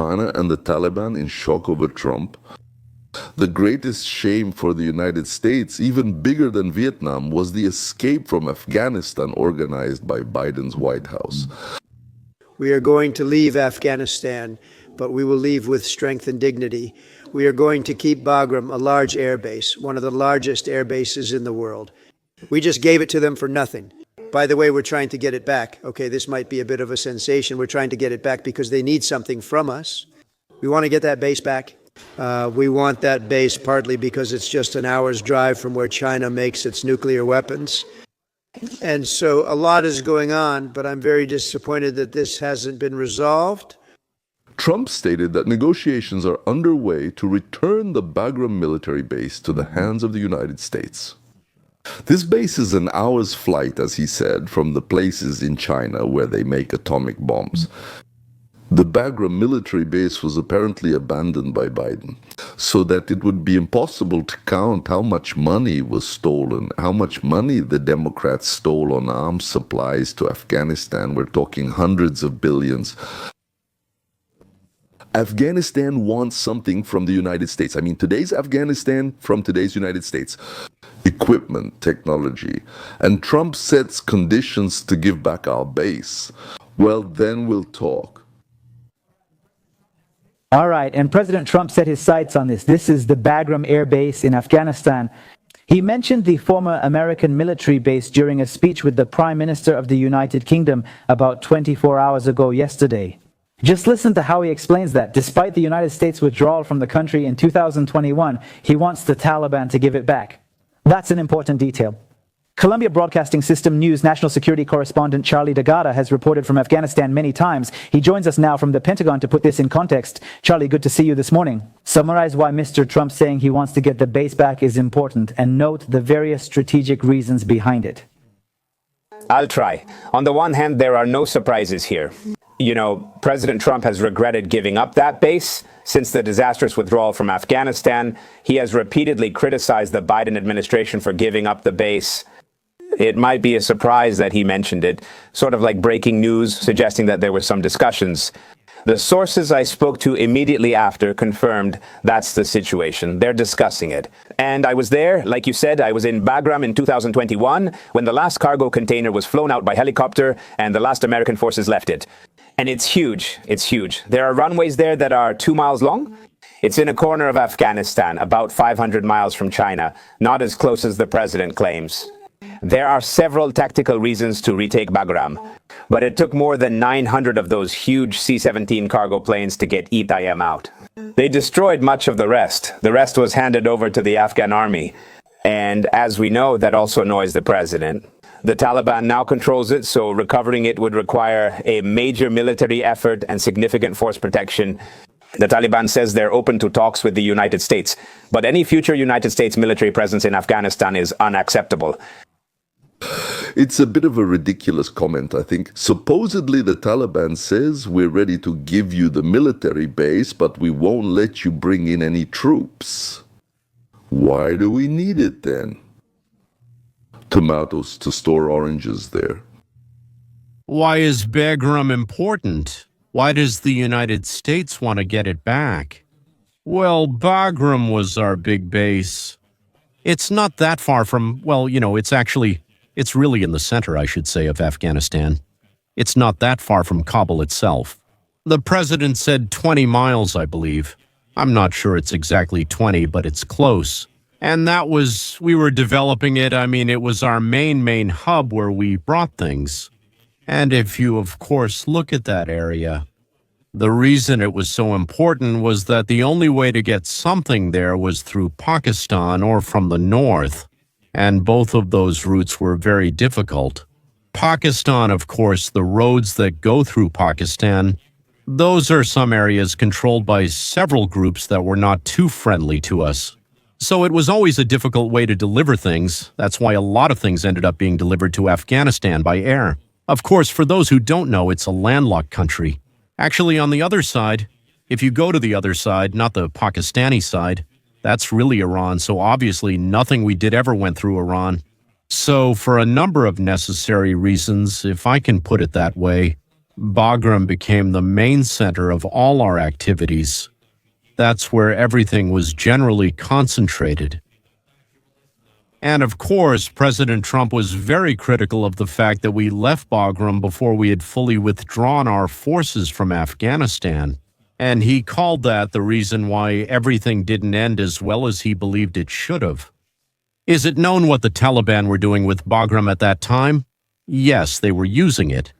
China and the Taliban in shock over Trump. The greatest shame for the United States, even bigger than Vietnam, was the escape from Afghanistan organized by Biden's White House. We are going to leave Afghanistan, but we will leave with strength and dignity. We are going to keep Bagram a large airbase, one of the largest air bases in the world. We just gave it to them for nothing. By the way, we're trying to get it back. Okay, this might be a bit of a sensation. We're trying to get it back because they need something from us. We want to get that base back. We want that base partly because it's just an hour's drive from where China makes its nuclear weapons. And so a lot is going on, but I'm very disappointed that this hasn't been resolved. Trump stated that negotiations are underway to return the Bagram military base to the hands of the United States. This base is an hour's flight, as he said, from the places in China where they make atomic bombs. The Bagram military base was apparently abandoned by Biden, so that it would be impossible to count how much money was stolen, how much money the Democrats stole on arms supplies to Afghanistan. We're talking hundreds of billions. Afghanistan wants something from the United States. I mean, today's Afghanistan from today's United States. Equipment, technology. And Trump sets conditions to give back our base. Well, then we'll talk. All right, and President Trump set his sights on this. This is the Bagram Air Base in Afghanistan. He mentioned the former American military base during a speech with the Prime Minister of the United Kingdom about 24 hours ago yesterday. Just listen to how he explains that. Despite the United States' withdrawal from the country in 2021, he wants the Taliban to give it back. That's an important detail. Columbia Broadcasting System News national security correspondent Charlie D'Agata has reported from Afghanistan many times. He joins us now from the Pentagon to put this in context. Charlie, good to see you this morning. Summarize why Mr. Trump saying he wants to get the base back is important, and note the various strategic reasons behind it. I'll try. On the one hand, there are no surprises here. You know, President Trump has regretted giving up that base. Since the disastrous withdrawal from Afghanistan, he has repeatedly criticized the Biden administration for giving up the base. It might be a surprise that he mentioned it, sort of like breaking news, suggesting that there were some discussions. The sources I spoke to immediately after confirmed that's the situation. They're discussing it. And I was there, like you said, I was in Bagram in 2021 when the last cargo container was flown out by helicopter and the last American forces left it. And it's huge. It's huge. There are runways there that are 2 miles long. It's in a corner of Afghanistan, about 500 miles from China, not as close as the president claims. There are several tactical reasons to retake Bagram, but it took more than 900 of those huge C-17 cargo planes to get EIM out. They destroyed much of the rest. The rest was handed over to the Afghan army. And as we know, that also annoys the president. The Taliban now controls it, so recovering it would require a major military effort and significant force protection. The Taliban says they're open to talks with the United States, but any future United States military presence in Afghanistan is unacceptable. It's a bit of a ridiculous comment, I think. Supposedly the Taliban says we're ready to give you the military base, but we won't let you bring in any troops. Why do we need it then? Tomatoes to store oranges there. Why is Bagram important? Why does the United States want to get it back? Well, Bagram was our big base. It's not that far from, well, you know, it's really in the center, I should say, of Afghanistan. It's not that far from Kabul itself. The president said 20 miles, I believe. I'm not sure it's exactly 20, but it's close. And we were developing it. I mean, it was our main hub where we brought things. And if you, of course, look at that area, the reason it was so important was that the only way to get something there was through Pakistan or from the north. And both of those routes were very difficult. Pakistan, of course, the roads that go through Pakistan, those are some areas controlled by several groups that were not too friendly to us. So it was always a difficult way to deliver things. That's why a lot of things ended up being delivered to Afghanistan by air. Of course, for those who don't know, it's a landlocked country. Actually, on the other side, if you go to the other side, not the Pakistani side, that's really Iran, so obviously nothing we did ever went through Iran. So for a number of necessary reasons, if I can put it that way, Bagram became the main center of all our activities. That's where everything was generally concentrated. And of course, President Trump was very critical of the fact that we left Bagram before we had fully withdrawn our forces from Afghanistan. And he called that the reason why everything didn't end as well as he believed it should have. Is it known what the Taliban were doing with Bagram at that time? Yes, they were using it.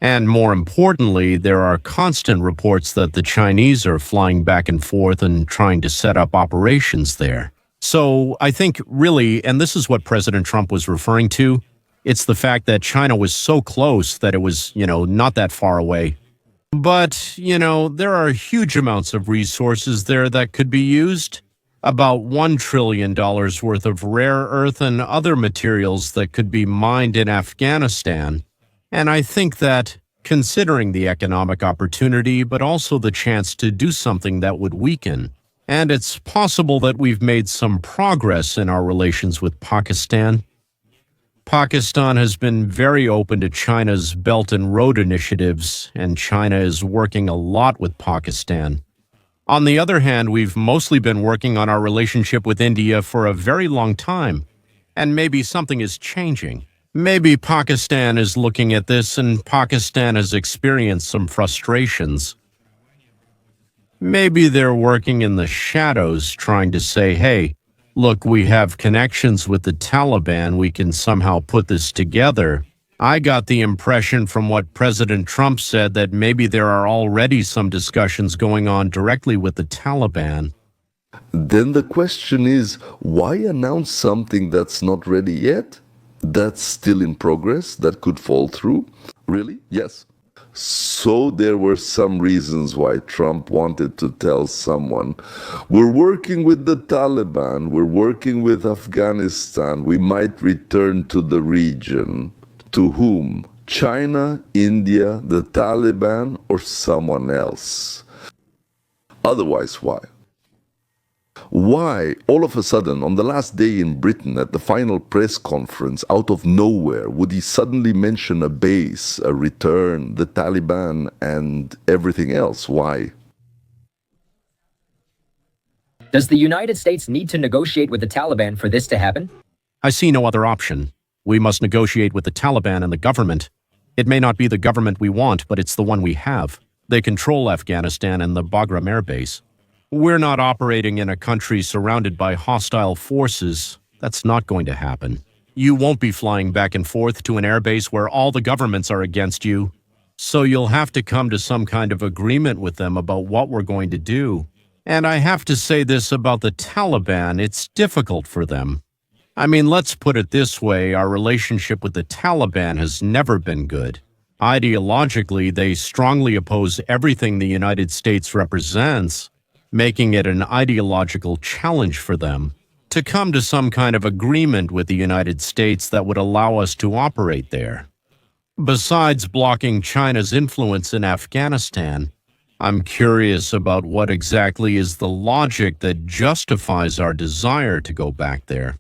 And more importantly, there are constant reports that the Chinese are flying back and forth and trying to set up operations there. So I think really, and this is what President Trump was referring to, it's the fact that China was so close that it was, not that far away. But, there are huge amounts of resources there that could be used. About $1 trillion worth of rare earth and other materials that could be mined in Afghanistan. And I think that, considering the economic opportunity, but also the chance to do something that would weaken, and it's possible that we've made some progress in our relations with Pakistan. Pakistan has been very open to China's Belt and Road initiatives, and China is working a lot with Pakistan. On the other hand, we've mostly been working on our relationship with India for a very long time, and maybe something is changing. Maybe Pakistan is looking at this and Pakistan has experienced some frustrations. Maybe they're working in the shadows trying to say, hey, look, we have connections with the Taliban, we can somehow put this together. I got the impression from what President Trump said that maybe there are already some discussions going on directly with the Taliban. Then the question is, why announce something that's not ready yet? That's still in progress, that could fall through? Really? Yes. So there were some reasons why Trump wanted to tell someone, we're working with the Taliban, we're working with Afghanistan, we might return to the region. To whom? China, India, the Taliban, or someone else? Otherwise, why? Why, all of a sudden, on the last day in Britain at the final press conference, out of nowhere, would he suddenly mention a base, a return, the Taliban, and everything else? Why? Does the United States need to negotiate with the Taliban for this to happen? I see no other option. We must negotiate with the Taliban and the government. It may not be the government we want, but it's the one we have. They control Afghanistan and the Bagram Airbase. We're not operating in a country surrounded by hostile forces. That's not going to happen. You won't be flying back and forth to an airbase where all the governments are against you. So you'll have to come to some kind of agreement with them about what we're going to do. And I have to say this about the Taliban, it's difficult for them. I mean, let's put it this way, our relationship with the Taliban has never been good. Ideologically, they strongly oppose everything the United States represents, making it an ideological challenge for them to come to some kind of agreement with the United States that would allow us to operate there. Besides blocking China's influence in Afghanistan, I'm curious about what exactly is the logic that justifies our desire to go back there.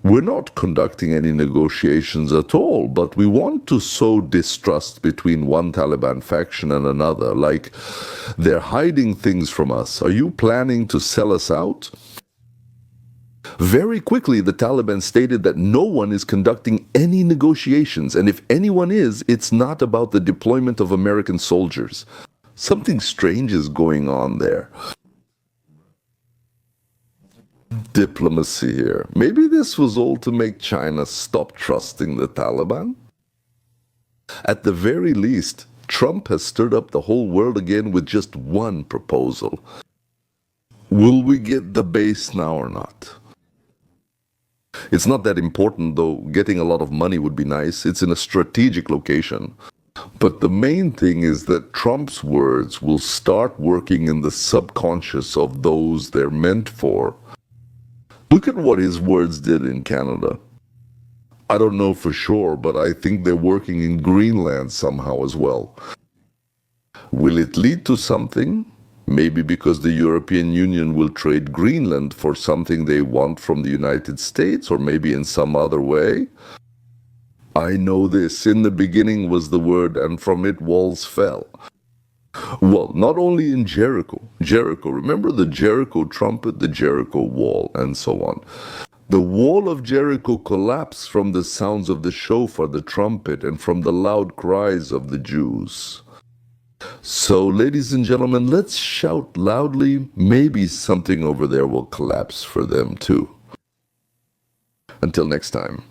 We're not conducting any negotiations at all, but we want to sow distrust between one Taliban faction and another, like they're hiding things from us. Are you planning to sell us out? Very quickly, the Taliban stated that no one is conducting any negotiations, and if anyone is, it's not about the deployment of American soldiers. Something strange is going on there. Diplomacy here. Maybe this was all to make China stop trusting the Taliban? At the very least, Trump has stirred up the whole world again with just one proposal. Will we get the base now or not? It's not that important, though getting a lot of money would be nice. It's in a strategic location. But the main thing is that Trump's words will start working in the subconscious of those they're meant for. Look at what his words did in Canada. I don't know for sure, but I think they're working in Greenland somehow as well. Will it lead to something? Maybe because the European Union will trade Greenland for something they want from the United States, or maybe in some other way. I know this, in the beginning was the Word, and from it walls fell. Well, not only in Jericho, remember the Jericho trumpet, the Jericho wall, and so on. The wall of Jericho collapsed from the sounds of the shofar, the trumpet, and from the loud cries of the Jews. So, ladies and gentlemen, let's shout loudly. Maybe something over there will collapse for them too. Until next time.